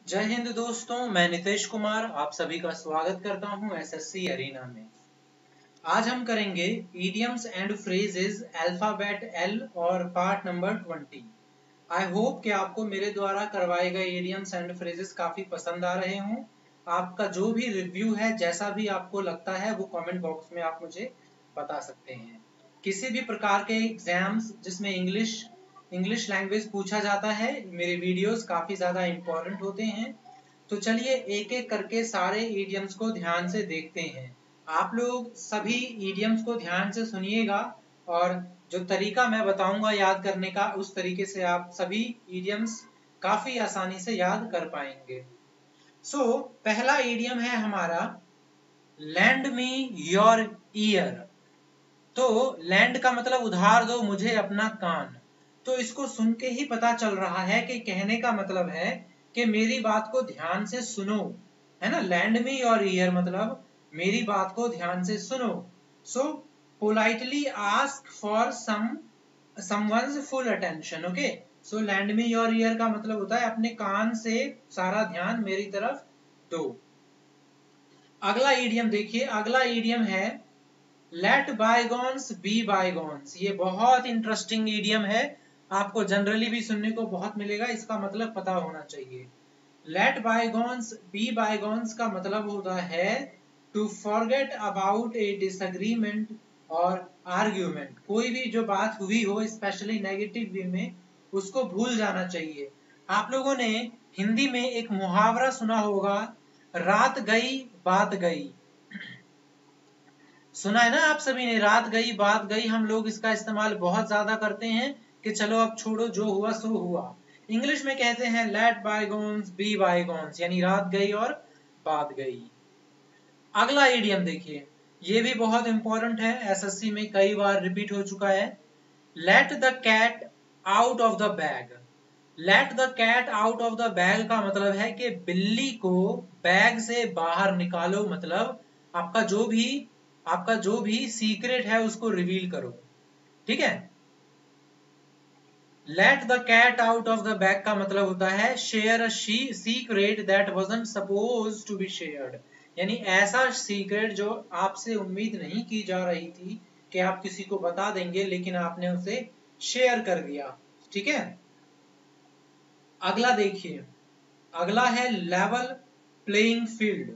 जय हिंद दोस्तों, मैं नितेश कुमार आप सभी का स्वागत करता हूं एसएससी अरीना में। आज हम करेंगे idioms and phrases alphabet L और पार्ट नंबर 20। आई होप कि आपको मेरे द्वारा करवाए गए इडियम्स एंड फ्रेजेस काफी पसंद आ रहे हों। आपका जो भी रिव्यू है, जैसा भी आपको लगता है, वो कमेंट बॉक्स में आप मुझे बता सकते हैं। किसी भी प्रकार के एग्जाम्स जिसमें इंग्लिश लैंग्वेज पूछा जाता है, मेरे वीडियोस काफी ज्यादा इंपॉर्टेंट होते हैं। तो चलिए एक एक करके सारे इडियम्स को ध्यान से देखते हैं। आप लोग सभी इडियम्स को ध्यान से सुनिएगा और जो तरीका मैं बताऊंगा याद करने का, उस तरीके से आप सभी इडियम्स काफी आसानी से याद कर पाएंगे। पहला इडियम है हमारा लैंड मी योर ईयर। तो लैंड का मतलब उधार दो मुझे अपना कान। तो इसको सुन के ही पता चल रहा है कि कहने का मतलब है कि मेरी बात को ध्यान से सुनो, है ना। लैंड मी योर ईयर मतलब मेरी बात को ध्यान से सुनो। So politely ask for someone's full attention. Okay, so lend me your ear का मतलब होता है अपने कान से सारा ध्यान मेरी तरफ दो। अगला ईडियम देखिए, अगला ईडियम है लेट बायगॉन्स बी बायगॉन्स। ये बहुत इंटरेस्टिंग ईडियम है, आपको जनरली भी सुनने को बहुत मिलेगा। इसका मतलब पता होना चाहिए। लेट बायगॉन्स बी बायगॉन्स का मतलब होता है to forget about a disagreement और आर्ग्यूमेंट। कोई भी जो बात हुई हो, स्पेशली नेगेटिव वे में, उसको भूल जाना चाहिए। आप लोगों ने हिंदी में एक मुहावरा सुना होगा, रात गई बात गई। सुना है ना आप सभी ने, रात गई बात गई। हम लोग इसका इस्तेमाल बहुत ज्यादा करते हैं कि चलो अब छोड़ो, जो हुआ सो हुआ। इंग्लिश में कहते हैं लेट बायगॉन्स बी बायगॉन्स, यानी रात गई और बात गई। अगला इडियम देखिए, ये भी बहुत इंपॉर्टेंट है, एसएससी में कई बार रिपीट हो चुका है। Let the cat out of the bag. Let the cat out of the bag का मतलब है कि बिल्ली को बैग से बाहर निकालो। मतलब आपका जो भी सीक्रेट है उसको रिवील करो। ठीक है। Let the cat out of the bag का मतलब होता है share a secret that wasn't suppose to be shared. यानी ऐसा सीक्रेट जो आपसे उम्मीद नहीं की जा रही थी कि आप किसी को बता देंगे, लेकिन आपने उसे शेयर कर दिया। ठीक है। अगला देखिए, अगला है लेवल प्लेइंग फील्ड।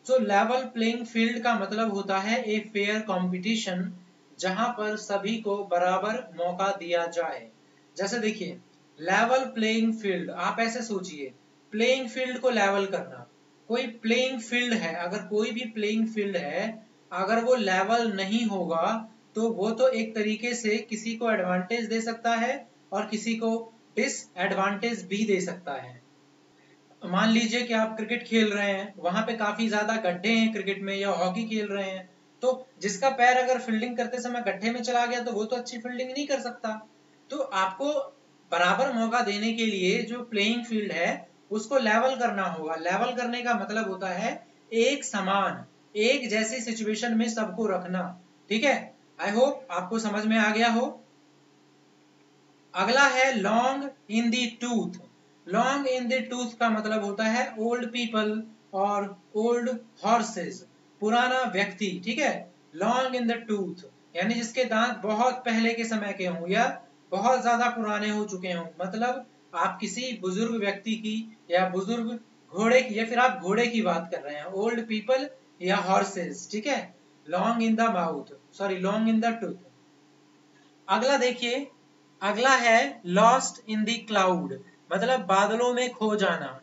तो लेवल प्लेइंग फील्ड का मतलब होता है ए फेयर कंपटीशन, जहां पर सभी को बराबर मौका दिया जाए। जैसे देखिए, लेवल प्लेइंग फील्ड, आप ऐसे सोचिए, प्लेइंग फील्ड को लेवल करना। कोई प्लेइंग फील्ड है, अगर कोई भी प्लेइंग फील्ड है, अगर वो लेवल नहीं होगा तो वो तो एक तरीके से किसी को एडवांटेज दे सकता है और किसी को डिसएडवांटेज भी दे सकता है। मान लीजिए कि आप क्रिकेट खेल रहे हैं, वहां पे काफी ज्यादा गड्ढे हैं क्रिकेट में, या हॉकी खेल रहे हैं, तो जिसका पैर अगर फील्डिंग करते समय गड्ढे में चला गया तो वो तो अच्छी फील्डिंग नहीं कर सकता। तो आपको बराबर मौका देने के लिए जो प्लेइंग फील्ड है उसको लेवल करना होगा। लेवल करने का मतलब होता है एक समान, एक जैसी सिचुएशन में सबको रखना। ठीक है, आई होप आपको समझ में आ गया हो। अगला है लॉन्ग इन दी टूथ। लॉन्ग इन दी टूथ का मतलब होता है ओल्ड पीपल और ओल्ड हॉर्सेस, पुराना व्यक्ति। ठीक है, लॉन्ग इन द टूथ यानी जिसके दांत बहुत पहले के समय के हों या बहुत ज्यादा पुराने हो चुके हों। मतलब आप किसी बुजुर्ग व्यक्ति की या बुजुर्ग घोड़े की, या फिर आप घोड़े की बात कर रहे हैं, ओल्ड पीपल या हॉर्सेस। ठीक है, long in the mouth, sorry long in the tooth. अगला देखिए, अगला है लॉस्ट इन द क्लाउड, मतलब बादलों में खो जाना।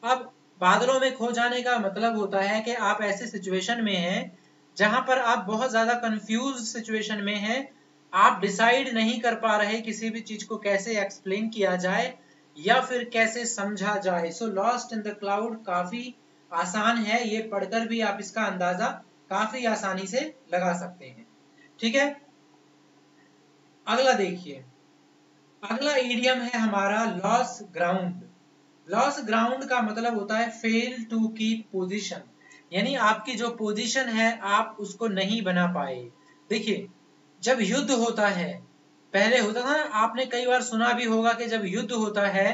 अब बादलों में खो जाने का मतलब होता है कि आप ऐसे सिचुएशन में हैं जहां पर आप बहुत ज्यादा कंफ्यूज सिचुएशन में हैं, आप डिसाइड नहीं कर पा रहे किसी भी चीज को कैसे एक्सप्लेन किया जाए या फिर कैसे समझा जाए। So lost in the cloud काफी आसान है, ये पढ़कर भी आप इसका अंदाजा काफी आसानी से लगा सकते हैं। ठीक है। अगला देखिए, अगला इडियम है हमारा लॉस ग्राउंड। लॉस ग्राउंड का मतलब होता है फेल टू कीप पोजीशन, यानी आपकी जो पोजीशन है आप उसको नहीं बना पाए। देखिए, जब युद्ध होता है, पहले होता था ना, आपने कई बार सुना भी होगा कि जब युद्ध होता है,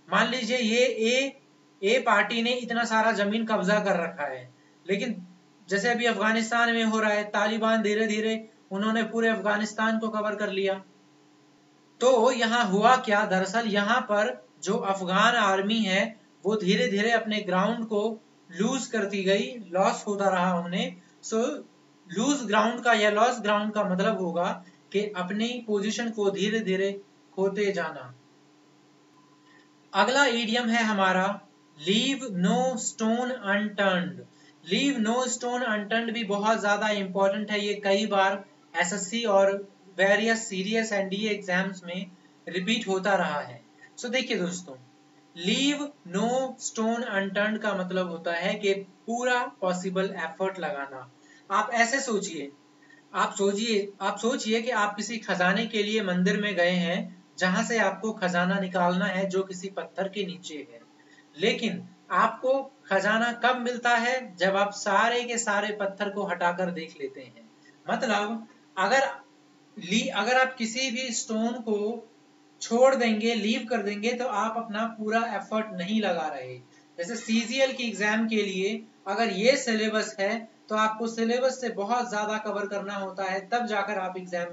मान लीजिए ये ए ए पार्टी ने इतना सारा जमीन कब्जा कर रखा है, लेकिन जैसे अभी अफगानिस्तान में हो रहा है, तालिबान धीरे धीरे उन्होंने पूरे अफगानिस्तान को कवर कर लिया। तो यहाँ हुआ क्या, दरअसल यहाँ पर जो अफगान आर्मी है वो धीरे धीरे अपने ग्राउंड को लूज करती गई, लॉस होता रहा उन्हें। सो लूज ग्राउंड का या लॉस ग्राउंड का मतलब होगा कि अपनी पोजीशन को धीरे धीरे खोते जाना। अगला ईडियम है हमारा leave no stone unturned. Leave no stone unturned भी बहुत ज्यादा इंपॉर्टेंट है, ये कई बार एसएससी और वेरियस सीरियस एनडीए एग्जाम्स में रिपीट होता रहा है। सो देखिए दोस्तों, लीव नो स्टोन अनटर्न्ड का मतलब होता है कि पूरा पॉसिबल एफर्ट लगाना। आप ऐसे सोचिए, आप सोचिए कि आप किसी खजाने के लिए मंदिर में गए हैं जहां से आपको खजाना निकालना है जो किसी पत्थर के नीचे है, लेकिन आपको खजाना कब मिलता है, जब आप सारे के सारे पत्थर को हटाकर देख लेते हैं। मतलब अगर आप किसी भी स्टोन को छोड़ देंगे, लीव कर देंगे, तो आप अपना पूरा एफर्ट नहीं लगा रहे। जैसे सीजीएल की एग्जाम के लिए अगर ये सिलेबस है तो आपको सिलेबस से बहुत ज्यादा कवर करना होता है, तब जाकर आप एग्जाम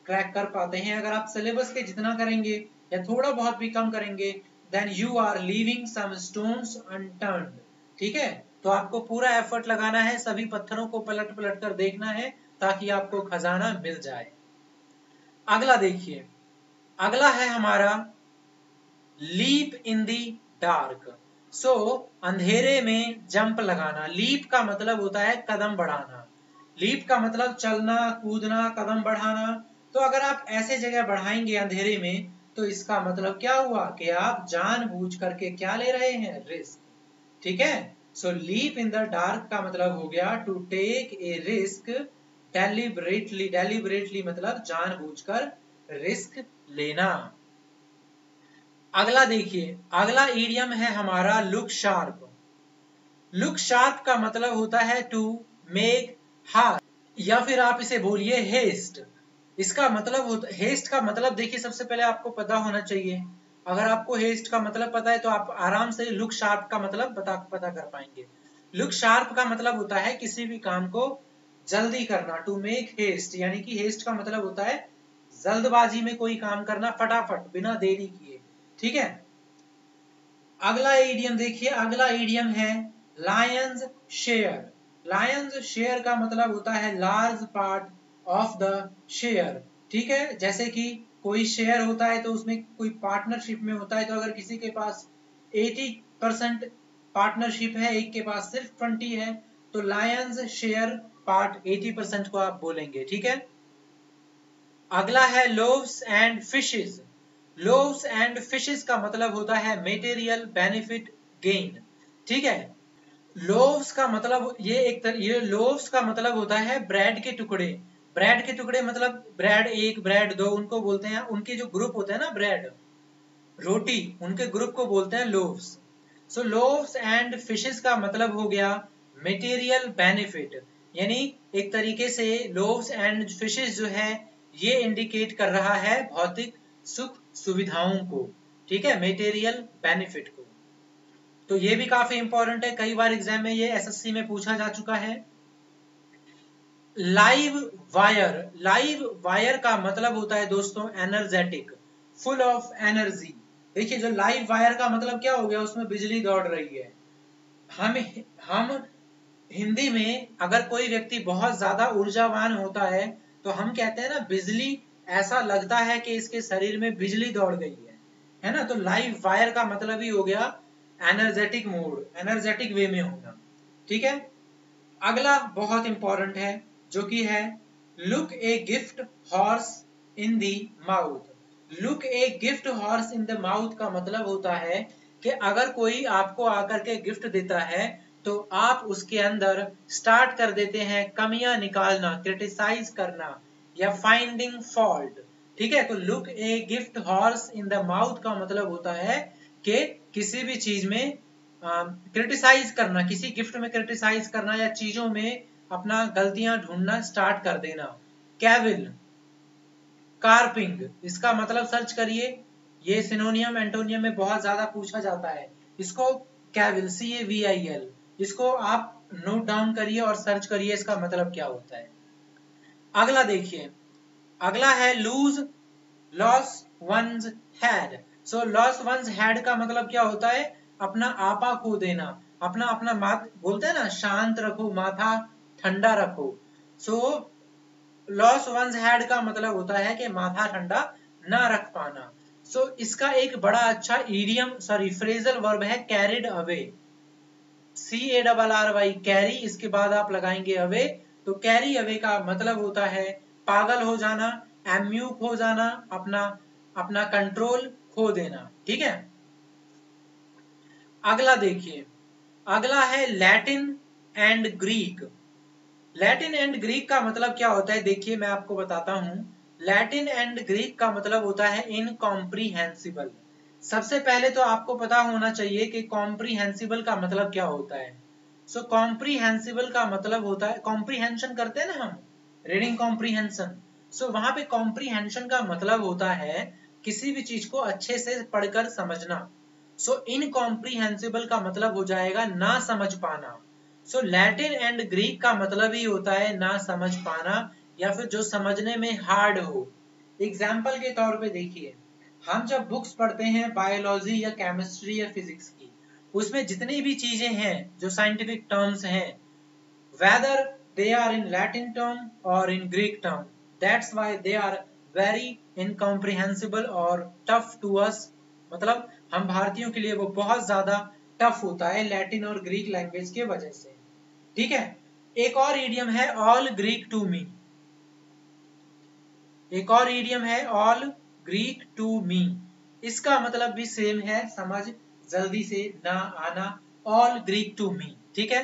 क्रैक कर पाते हैं। अगर आप सिलेबस के जितना करेंगे या थोड़ा बहुत भी कम करेंगे, then you are leaving some stones unturned. ठीक है, तो आपको पूरा एफर्ट लगाना है, सभी पत्थरों को पलट पलट कर देखना है ताकि आपको खजाना मिल जाए। अगला देखिए, अगला है हमारा लीप इन दी डार्क। सो अंधेरे में जंप लगाना। लीप का मतलब होता है कदम बढ़ाना। लीप का मतलब चलना, कूदना, कदम बढ़ाना। तो अगर आप ऐसे जगह बढ़ाएंगे अंधेरे में, तो इसका मतलब क्या हुआ कि आप जानबूझ करके क्या ले रहे हैं, रिस्क। ठीक है, so leap in the dark का मतलब हो गया to take a risk deliberately. Deliberately मतलब जानबूझकर रिस्क लेना। अगला देखिए, अगला ईडियम है हमारा लुक शार्प। लुक शार्प का मतलब होता है टू मेक हास्ट, या फिर आप इसे बोलिए हेस्ट। इसका मतलब हेस्ट का मतलब देखिए, सबसे पहले आपको पता होना चाहिए। अगर आपको हेस्ट का मतलब पता है तो आप आराम से लुक शार्प का मतलब पता कर पाएंगे। लुक शार्प का मतलब होता है किसी भी काम को जल्दी करना, टू मेक हेस्ट, यानी कि हेस्ट का मतलब होता है जल्दबाजी में कोई काम करना, फटाफट बिना देरी किए। ठीक है, अगला ईडियम देखिए, अगला ईडियम है लायंस शेयर। लायंस शेयर का मतलब होता है large part of the share. ठीक है, जैसे कि कोई शेयर होता है तो उसमें कोई पार्टनरशिप में होता है, तो अगर किसी के पास 80% पार्टनरशिप है, एक के पास सिर्फ 20 है, तो लायंस शेयर पार्ट 80% को आप बोलेंगे। ठीक है, अगला है loaves and fishes. Loaves and fishes का मतलब होता है मेटेरियल बेनिफिट गेन। ठीक है, लोव्स का मतलब ये लोव्स का मतलब होता है ब्रेड के टुकड़े। ब्रेड के टुकड़े मतलब ब्रेड 1, ब्रेड 2, उनको बोलते हैं, उनके जो ग्रुप होते हैं ना, ब्रेड रोटी, उनके ग्रुप को बोलते हैं loaves. So loaves and fishes का मतलब हो गया मेटेरियल बेनिफिट, यानी एक तरीके से लोव्स एंड फिशेस जो है ये इंडिकेट कर रहा है भौतिक सुख सुविधाओं को। ठीक है, मेटेरियल बेनिफिट को। तो ये भी काफी इंपॉर्टेंट है, कई बार एग्जाम में ये एसएससी में पूछा जा चुका है। Live wire. लाइव वायर का मतलब होता है दोस्तों एनर्जेटिक, फुल ऑफ एनर्जी। देखिए, जो लाइव वायर का मतलब क्या हो गया, उसमें बिजली दौड़ रही है। हम हिंदी में अगर कोई व्यक्ति बहुत ज्यादा ऊर्जावान होता है तो हम कहते हैं ना, बिजली, ऐसा लगता है कि इसके शरीर में बिजली दौड़ गई है ना। तो लाइव वायर का मतलब ही हो गया एनर्जेटिक मोड, एनर्जेटिक वे में होना। ठीक है, अगला बहुत इंपॉर्टेंट है जो कि है look a gift horse in the mouth. Look a gift horse in the mouth का मतलब होता है कि अगर कोई आपको आकर के गिफ्ट देता है तो आप उसके अंदर स्टार्ट कर देते हैं कमियां निकालना, क्रिटिसाइज करना या फाइंडिंग फॉल्ट। ठीक है, तो look a gift horse in the mouth का मतलब होता है कि किसी भी चीज में क्रिटिसाइज करना, किसी गिफ्ट में क्रिटिसाइज करना या चीजों में अपना गलतियां ढूंढना स्टार्ट कर देना। कैविल, कार्पिंग, इसका मतलब सर्च करिए, ये सिनोनियम एंटोनियम में बहुत ज्यादा पूछा जाता है। इसको कैविल, CAVIL, इसको आप नोट डाउन करिए और सर्च करिए इसका मतलब क्या होता है। अगला देखिए, अगला है lose loss one's head. So loss one's head का मतलब क्या होता है, अपना आपा खो देना, अपना अपना बोलते हैं ना, शांत रखो, माथा ठंडा रखो। सो लॉस वंस हेड का मतलब होता है कि माथा ठंडा ना रख पाना। सो इसका एक बड़ा अच्छा इडियम फ्रेजल वर्ब है कैरिड अवे, CARRY, कैरी, इसके बाद आप लगाएंगे अवे, तो कैरी अवे का मतलब होता है पागल हो जाना, एम्यूक हो जाना, अपना अपना कंट्रोल खो देना। ठीक है, अगला देखिए, अगला है Latin and Greek. Latin and Greek का मतलब क्या होता है, देखिए मैं आपको बताता हूं। लैटिन एंड ग्रीक का मतलब होता है इनकॉम्प्रीहेंसिबल। सबसे पहले तो आपको पता होना चाहिए कि कॉम्प्रीहेंसिबल का मतलब क्या होता है। सो कॉम्प्रीहेंसिबल का मतलब होता है, कॉम्प्रीहेंशन करते हैं ना हम, रीडिंग कॉम्प्रीहेंशन। सो वहां पे कॉम्प्रीहेंशन का मतलब होता है किसी भी चीज को अच्छे से पढ़कर समझना। सो इनकॉम्प्रीहेंसिबल का मतलब हो जाएगा ना समझ पाना। सो लैटिन एंड ग्रीक का मतलब ही होता है ना समझ पाना, या फिर जो समझने में हार्ड हो। एग्जाम्पल के तौर पे देखिए, हम जब बुक्स पढ़ते हैं बायोलॉजी या केमिस्ट्री या फिजिक्स की, उसमें जितनी भी चीजें हैं जो साइंटिफिक टर्म्स हैं, whether they are in Latin term or in Greek term, that's why they are very incomprehensible or tough to us। मतलब हम भारतीयों के लिए वो बहुत ज्यादा टफ होता है लैटिन और ग्रीक लैंग्वेज के वजह से। ठीक है, एक और इडियम है ऑल ग्रीक टू मी। एक और इडियम है ऑल ग्रीक टू मी, इसका मतलब भी सेम है, समझ जल्दी से ना आना, ऑल ग्रीक टू मी। ठीक है,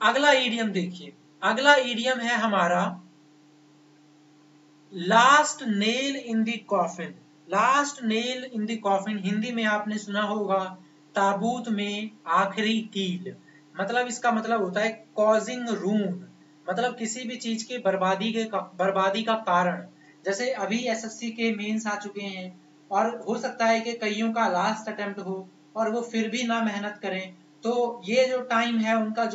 अगला इडियम देखिए, अगला इडियम है हमारा last nail in the coffin. Last nail in the coffin Hindi में आपने सुना होगा ताबूत में आखिरी कील। मतलब इसका मतलब होता है कॉजिंग रून, मतलब किसी भी चीज के बर्बादी का कारण। जैसे अभी एसएससी के मेंस आ चुके हैं और हो सकता है कि कईयों का लास्ट अटेम्प्ट हो और वो फिर भी ना मेहनत करें, तो ये जो टाइम है उनका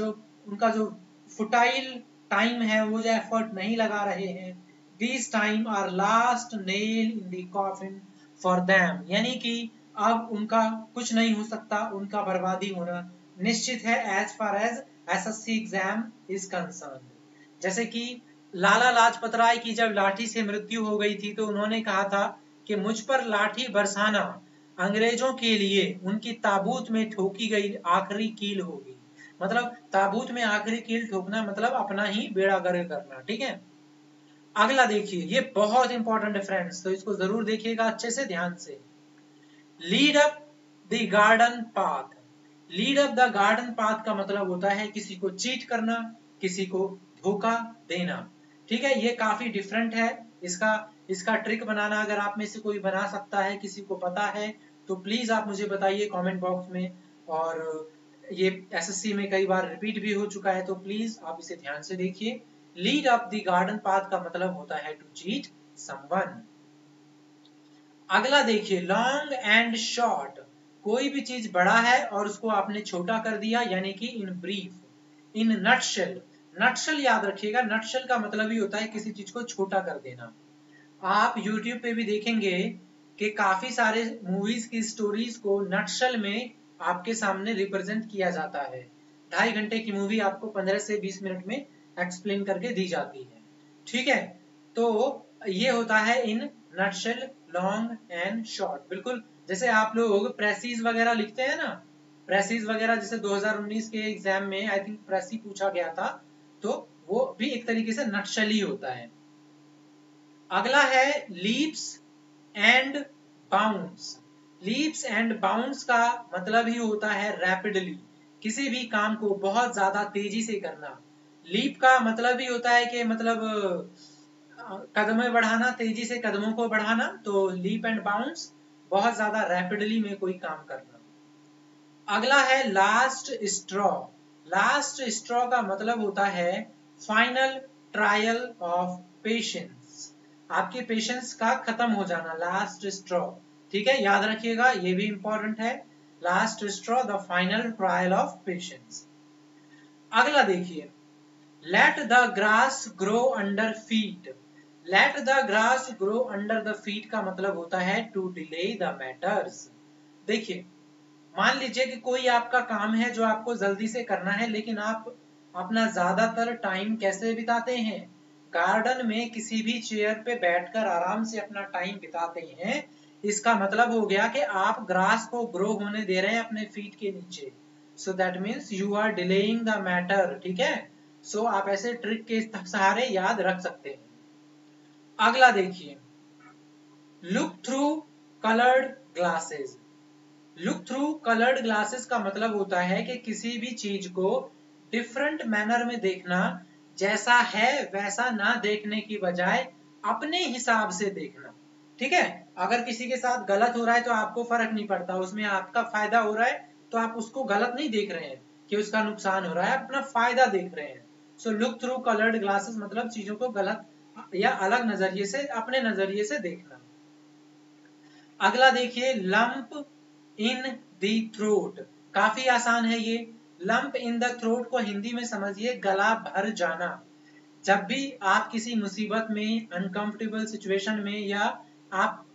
जो फुटाइल टाइम है, वो जो एफर्ट नहीं लगा रहे हैं, these time are last nail in the coffin for them, यानी कि अब उनका कुछ नहीं हो सकता, उनका बर्बादी होना निश्चित है as far as SSC exam is concerned। जैसे कि लाला लाजपत राय की जब लाठी से मृत्यु हो गई थी तो उन्होंने कहा था कि मुझ पर लाठी बरसाना अंग्रेजों के लिए उनकी ताबूत में ठोकी गई आखिरी कील होगी। मतलब ताबूत में आखिरी कील ठोकना मतलब अपना ही बेड़ा गर्क करना। ठीक है, अगला देखिए, ये बहुत इंपॉर्टेंट है फ्रेंड्स, तो इसको जरूर देखिएगा अच्छे से ध्यान से। Lead up the garden path. Lead up the garden path का मतलब होता है किसी को चीट करना, किसी को धोखा देना। ठीक है, ये काफी डिफरेंट है। इसका इसका ट्रिक बनाना अगर आप में से कोई बना सकता है, किसी को पता है, तो प्लीज आप मुझे बताइए कमेंट बॉक्स में। और ये एसएससी में कई बार रिपीट भी हो चुका है, तो प्लीज आप इसे ध्यान से देखिए। Lead up the garden path का मतलब होता है टू चीट समवन। अगला देखिए, लॉन्ग एंड शॉर्ट। कोई भी चीज बड़ा है और उसको आपने छोटा कर दिया, यानी कि in brief, in nutshell. Nutshell याद रखिएगा, नटशेल का मतलब ही होता है किसी चीज को छोटा कर देना। आप YouTube पे भी देखेंगे कि काफी सारे मूवीज की स्टोरीज को नटशेल में आपके सामने रिप्रेजेंट किया जाता है। 2.5 घंटे की मूवी आपको 15 से 20 मिनट में एक्सप्लेन करके दी जाती है। ठीक है, तो ये होता है in nutshell, long and short. बिल्कुल जैसे आप लोग प्रेसीज वगैरह लिखते हैं ना, प्रेसीज वगैरह जैसे 2019 के एग्जाम में आई थिंक प्रेसी पूछा गया था, तो वो भी एक तरीके से नटशेल ही होता है। अगला है leaps and bounds. Leaps and bounds का मतलब ही होता है रैपिडली, किसी भी काम को बहुत ज्यादा तेजी से करना। लीप का मतलब ही होता है कि मतलब कदमें बढ़ाना, तेजी से कदमों को बढ़ाना। तो लीप एंड बाउंड्स बहुत ज्यादा रैपिडली में कोई काम करना। अगला है लास्ट स्ट्रॉ। लास्ट स्ट्रॉ का मतलब होता है फाइनल ट्रायल ऑफ पेशेंस, आपके पेशेंस का खत्म हो जाना, लास्ट स्ट्रॉ। ठीक है, याद रखिएगा, ये भी इंपॉर्टेंट है। Last straw, the final trial of patience. अगला देखिए, let the grass grow under feet. Let the grass grow under the feet का मतलब होता है टू डिले द मैटर्स। देखिए, मान लीजिए कि कोई आपका काम है जो आपको जल्दी से करना है, लेकिन आप अपना ज्यादातर टाइम कैसे बिताते हैं? गार्डन में किसी भी चेयर पे बैठकर आराम से अपना टाइम बिताते हैं। इसका मतलब हो गया कि आप ग्रास को ग्रो होने दे रहे हैं अपने फीट के नीचे। So that means you are delaying the matter. ठीक है, सो आप ऐसे ट्रिक के सहारे याद रख सकते हैं। अगला देखिए, look through coloured glasses. Look through coloured glasses का मतलब होता है कि किसी भी चीज को डिफरेंट मैनर में देखना, जैसा है वैसा ना देखने की बजाय अपने हिसाब से देखना। ठीक है, अगर किसी के साथ गलत हो रहा है तो आपको फर्क नहीं पड़ता, उसमें आपका फायदा हो रहा है तो आप उसको गलत नहीं देख रहे हैं कि उसका नुकसान हो रहा है, अपना फायदा देख रहे हैं। So look through coloured glasses मतलब चीजों को गलत या अलग नजरिए से, अपने नजरिए से देखना। अगला देखिए, लंप इन दी थ्रोट। काफी आसान है ये। लंप इन द थ्रोट को हिंदी में समझिए गला भर जाना। जब भी आप किसी मुसीबत में, अनकंफर्टेबल सिचुएशन में, या आप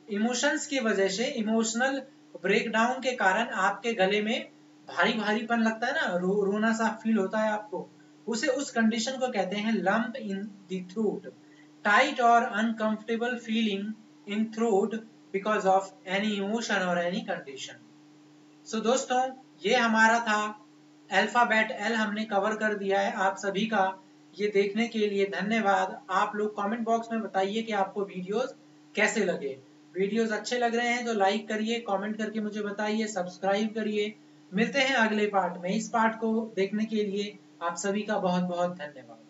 इमोशंस की वजह से, इमोशनल ब्रेकडाउन के कारण आपके गले में भारी भारीपन लगता है ना, रोना सा फील होता है आपको, उस कंडीशन को कहते हैं lump in the throat. Tight और uncomfortable feeling in throat because of any emotion और एनी कंडीशन। सो दोस्तों, ये हमारा था अल्फाबेट एल, हमने कवर कर दिया है आप सभी का। ये देखने के लिए धन्यवाद। आप लोग कमेंट बॉक्स में बताइए कि आपको वीडियोस कैसे लगे। वीडियोस अच्छे लग रहे हैं तो लाइक करिए, कमेंट करके मुझे बताइए, सब्सक्राइब करिए। मिलते हैं अगले पार्ट में। इस पार्ट को देखने के लिए आप सभी का बहुत बहुत धन्यवाद।